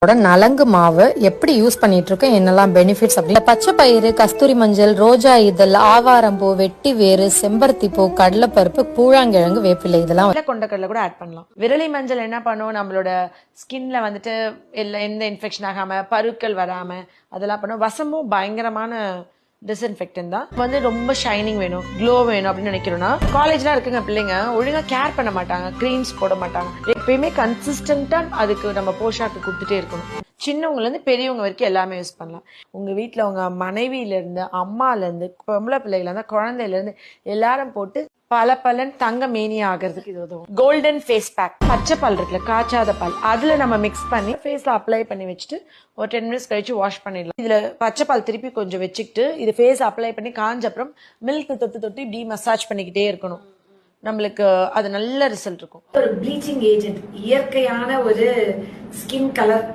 நலங்கு மாவு எப்படி யூஸ் பண்ணிட்டு இருக்கோம், என்னெல்லாம் பெனிஃபிட்ஸ் அப்படி. பச்சை பயிறு, கஸ்தூரி மஞ்சள், ரோஜா இதழ், ஆவாரம்பூ, வெட்டி வேறு, செம்பருத்தி பூ, கடலைப்பருப்பு, பூழாங்கிழங்கு, வேப்பிலை இதெல்லாம் கொண்டக்கடலை கூட ஆட் பண்ணலாம். விரலி மஞ்சள் என்ன பண்ணும், நம்மளோட ஸ்கின்ல வந்துட்டு எந்த இன்ஃபெக்ஷன் ஆகாம பருக்கள் வராம அதெல்லாம் பண்ணும். வசமும் பயங்கரமான டிஸ்இன்ஃபெக்டன்ட் தான். வந்து ரொம்ப ஷைனிங் வேணும், க்ளோ வேணும் அப்படின்னு நினைக்கிறோம்னா, காலேஜ்லாம் இருக்குங்க பிள்ளைங்க ஒழுங்கா கேர் பண்ண மாட்டாங்க, கிரீம்ஸ் போட மாட்டாங்க. எப்பயுமே கன்சிஸ்டன்டா அதுக்கு நம்ம போஷாக்கு கொடுத்துட்டே இருக்கணும். சின்னவங்கல இருந்து பெரியவங்க வரைக்கும் எல்லாமே யூஸ் பண்ணலாம். உங்க வீட்டுல உங்க மனைவியில இருந்து, அம்மால இருந்து, பொம்பளை பிள்ளைகள இருந்து, குழந்தையில இருந்து எல்லாரும் போட்டு பலன் தங்க மேனி ஆகிறதுக்கு இது உதவும். கோல்டன் ஃபேஸ் பேக், பச்சை பால் இருக்குல்ல, காய்ச்சாத பால், அதுல நம்ம மிக்ஸ் பண்ணி ஃபேஸ்ல அப்ளை பண்ணி வச்சுட்டு ஒரு 10 மினிட்ஸ் கழிச்சு வாஷ் பண்ணிடலாம். இதுல பச்சை பால் திருப்பி கொஞ்சம் வச்சுக்கிட்டு இது ஃபேஸ் அப்ளை பண்ணி காஞ்ச அப்புறம் மில்க் தொட்டு இப்படி மசாஜ் பண்ணிக்கிட்டே இருக்கணும். நம்மளுக்கு அது நல்ல ரிசல்ட் இருக்கும். ஒரு ப்ளீச்சிங் ஏஜென்ட், இயற்கையான ஒரு ஸ்கின் கலர்